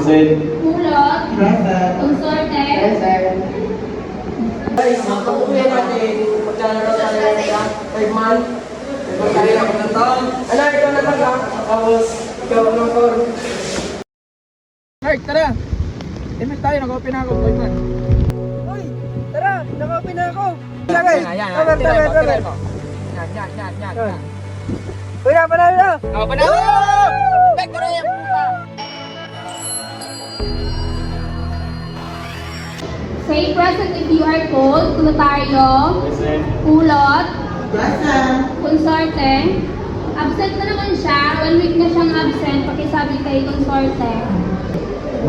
Absent. Mulot. Present. Consorte. Present. Guys, magpapukuya natin. Maglalaro tayo ng 5 months. Magpapagay ako ng taon. Ano, ikaw na lang. Tapos, ikaw ng taon. Mark, tara! Imit tayo, nag-open na ako, boy man. Uy! Tara! Nag-open na ako! Tara guys! Tara! Yan. Uy na, panalo na! Ako, panalo! Vector na yan, puta! Say present if you are called. Klotario. Present. Ulot. Present. Consorte. Absent na naman siya. 1 week na siyang absent. Pakisabi kay Consorte.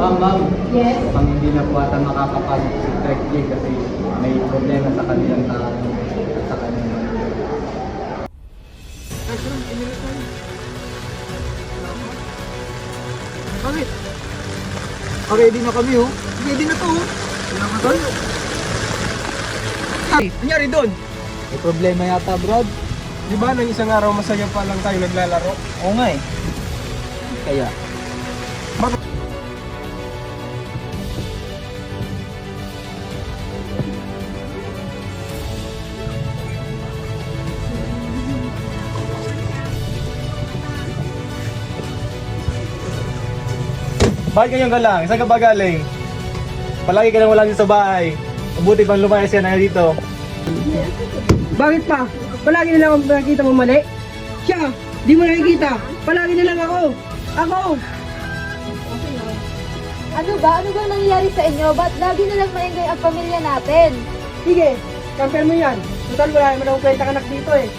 Ma'am. Yes. Pang hindi na po ata makakapasok si Direct J kasi may problema sa kanilang taon at sa kanilang. Bakit? Ready na kami oh. Ready na to oh. Tol? Ay, nangyari doon? May problema yata, Brad. Di ba nang isang araw masaya pa lang tayo naglalaro? Oo nga eh. Kaya? Bakit ganyan ka lang? Saan ka ba galing? Palagi ka lang wala dito sa bahay. Mabuti pang lumayas yan na dito. Bakit pa? Palagi na lang ako nakikita mo mali? Siya, di mo nakikita. Palagi na lang ako. Ako! Ano ba? Ano ba nangyayari sa inyo? Ba't lagi na lang maingay ang pamilya natin? Sige, compare mo yan. Total, wala naman akong kwenta anak dito eh.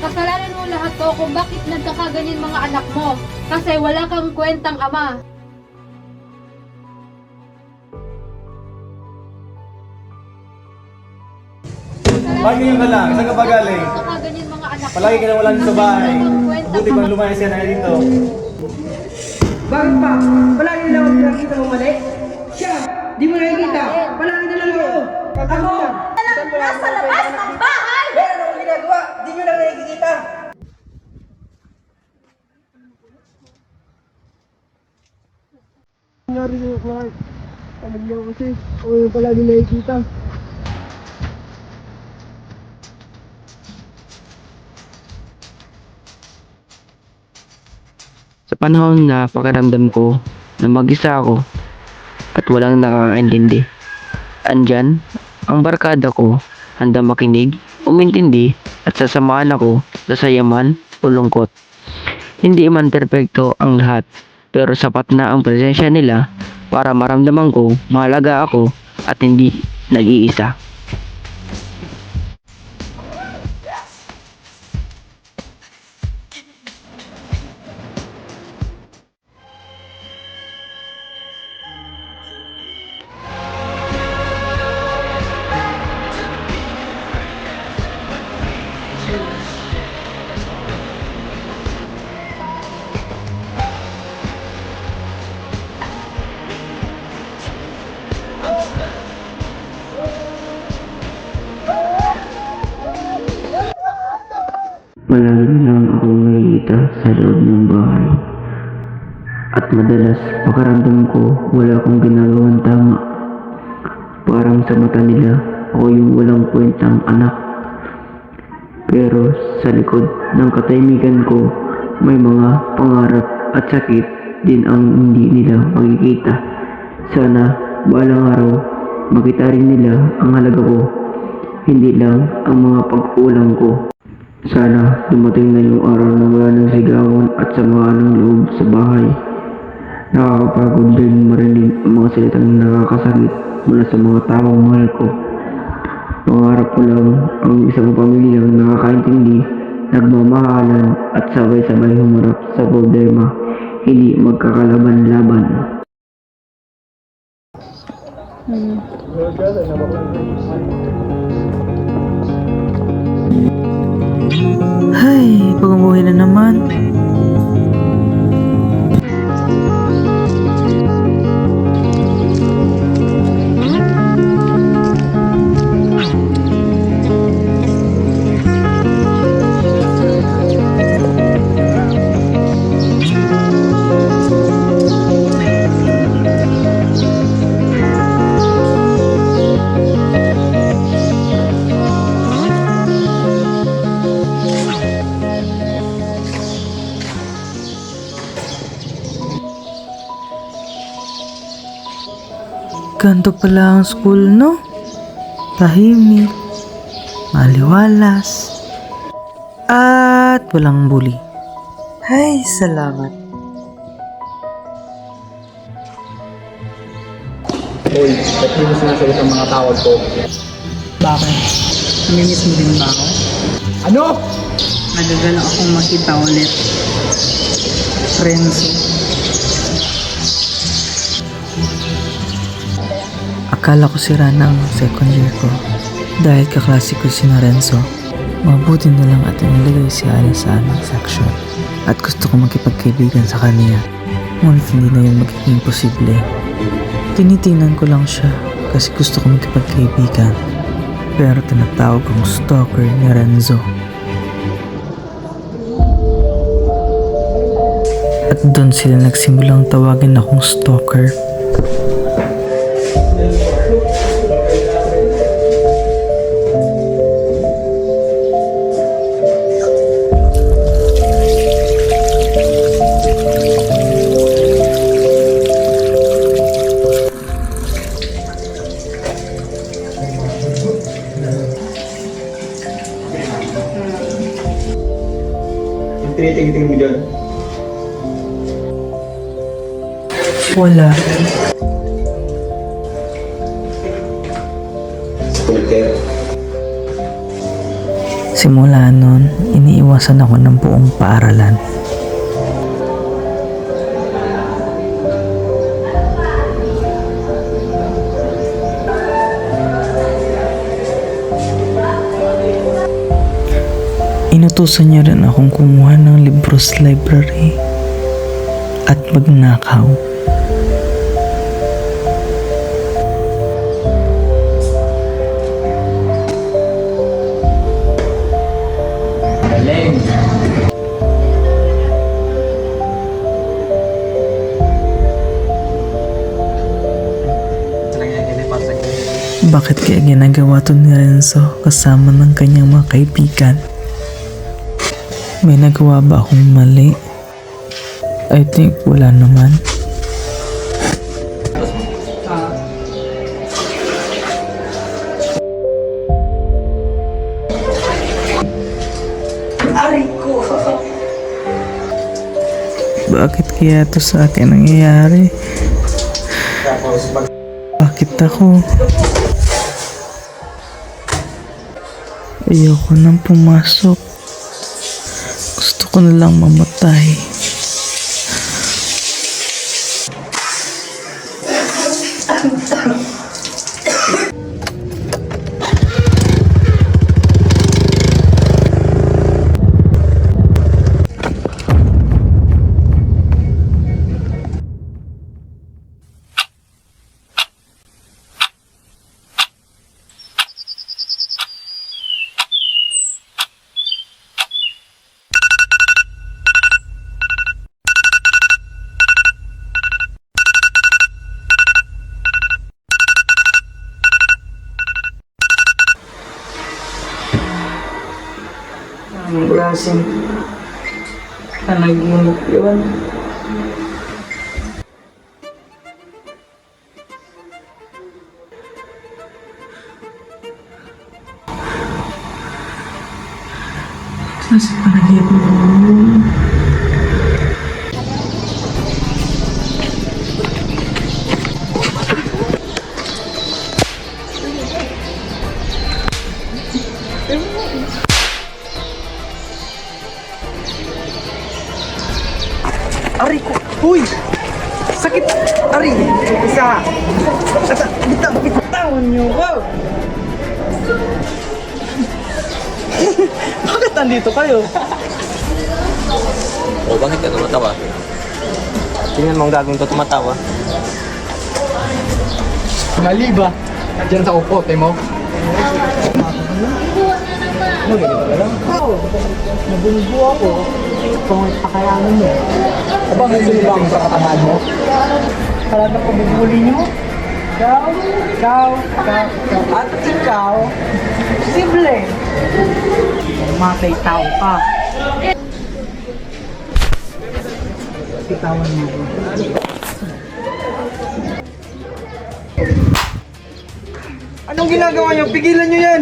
Kasalanan mo lahat to kung bakit nagkakaganyan mga anak mo. Kasi wala kang kwentang ama. Bakit ganyan ka lang? Saan ka ba galing? Nagkakaganyan mga anak mo. Palagi ka lang wala dito sa bahay. Wala kang kwentang Mabuti pang ama. lumayas yan na dito. Bakit pa? Palagi na lang ako nakikita mo mali? Siya, di mo nakikita. Palagi na lang ako. Ako! Nasa labas ng bahay! Meron akong ginagawa. Di nyo lang nakikita. Nangyari sa'yo, Clark. Alam niyo kasi, ako yung palagi nakikita. Sa panahon na pakiramdam ko na mag-isa ako at walang nakakaintindi, andyan ang barkada ko, handa makinig, umintindi at sasamahan ako sa sayaman o lungkot. Hindi man perpekto ang lahat, pero sapat na ang presensya nila para maramdaman ko mahalaga ako at hindi nag-iisa. Palagi lang akong nakikita sa loob ng bahay. At madalas pakaramdam ko wala akong ginagawang tama. Parang sa mata nila ako yung walang kwentang anak. Pero sa likod ng katahimikan ko may mga pangarap at sakit din ang hindi nila makikita. Sana balang araw makita rin nila ang halaga ko, hindi lang ang mga pagkulang ko. Sana dumating na yung araw na wala ng sigawan at samaan ng loob sa bahay. Nakakapagod din marinig ang mga salitang nakakasakit mula sa mga taong mahal ko. Pangarap ko lang ang isang pamilyang nakakaintindi, nagmamahalan at sabay-sabay humarap sa problema, hindi magkakalaban-laban. Ay, pag umuwi na naman. Ganto pala ang school, no? Tahimik, maliwalas, at walang bully. Ay, salamat. Uy, ba't di mo sinasagot ang mga tawag ko? Bakit? Namimiss mo din ba ako? Ano? Nagagala akong makita ulit. Renzo. Akala ko sira na ang second year ko dahil kaklase ko si Renzo. Mabuti na lang at inilagay si Alice sa aming section at gusto ko makipagkaibigan sa kanya. Ngunit hindi na yun magiging posible. Tinitinan ko lang siya kasi gusto ko makipagkaibigan. Pero tinatawag ang stalker ni Renzo. At doon sila nagsimulang tawagin akong stalker. Yung tinitingin mo dyan. Wala. Stalker. Simula nun, iniiwasan ako ng buong paaralan. Inutusan niya rin akong kumuha ng libro sa library at magnakaw. Galing. Bakit kaya ginagawa to ni Renzo kasama ng kanyang mga kaibigan? May nagawa ba akong mali? I think wala naman. Bakit kaya to sa akin nangyayari? Bakit ako? Ayoko nang pumasok. Gusto ko na lang mamatay. Ang klaseng panaginip yun. Klase panaginip mo. Ari ko! Uy! Sakit! Ari! Isa! Bitawan niyo ko! Bakit nandito kayo? O, bakit ka tumatawa? Tingnan mo ang gagawin ko tumatawa. Mali ba? Diyan sa upote mo. Nabulbo ako. Kung pakayanan mo. Abang hindi ba ang kakatamaan mo? Talaga pabubuli niyo? Ikaw? At ikaw? Simple. Matay tao ka. Bitawan mo. Anong ginagawa niyo? Pigilan niyo yan!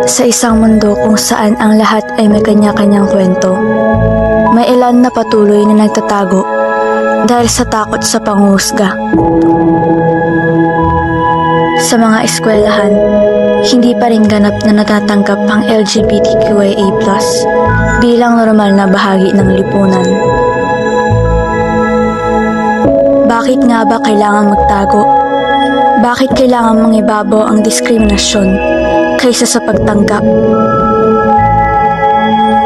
Sa isang mundo kung saan ang lahat ay may kanya-kanyang kwento, may ilan na patuloy na nagtatago dahil sa takot sa panghuhusga. Sa mga eskwelahan, hindi pa rin ganap na natatanggap ang LGBTQIA+ bilang normal na bahagi ng lipunan. Bakit nga ba kailangan magtago? Bakit kailangan mangibabaw ang diskriminasyon kaysa sa pagtanggap?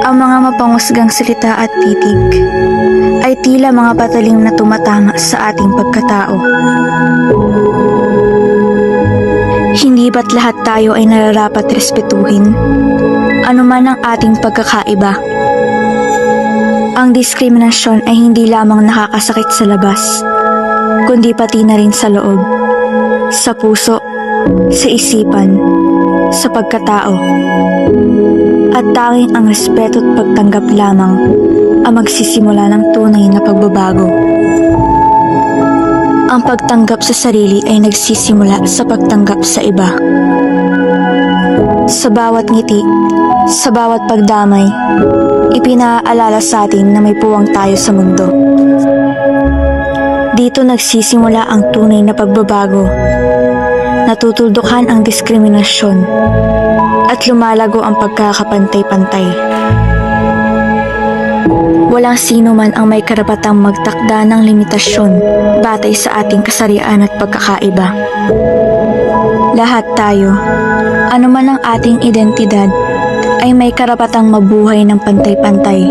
Ang mga mapanghusgang salita at titig ay tila mga patalim na tumatama sa ating pagkatao. Hindi ba't lahat tayo ay nararapat respetuhin, anuman ang ating pagkakaiba? Ang diskriminasyon ay hindi lamang nakakasakit sa labas, kundi pati na rin sa loob, sa puso, sa isipan, sa pagkatao. At tanging ang respeto at pagtanggap lamang ang magsisimula ng tunay na pagbabago. Ang pagtanggap sa sarili ay nagsisimula sa pagtanggap sa iba. Sa bawat ngiti, sa bawat pagdamay, ipinaalala sa atin na may puwang tayo sa mundo. Dito nagsisimula ang tunay na pagbabago. Natutuldukan ang diskriminasyon at lumalago ang pagkakapantay-pantay. Walang sino man ang may karapatang magtakda ng limitasyon batay sa ating kasarian at pagkakaiba. Lahat tayo, anuman ang ating identidad, ay may karapatang mabuhay ng pantay-pantay,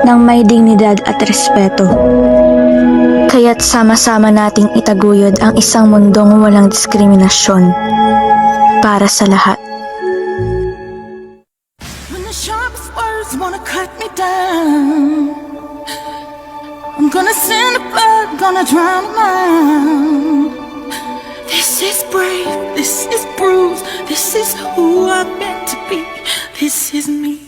ng may dignidad at respeto. Kaya't sama-sama nating itaguyod ang isang mundong walang diskriminasyon para sa lahat. When the sharpest words wanna cut me down, I'm gonna send a blood, gonna drown a mind. This is brave, this is bruised, this is who I'm meant to be, this is me.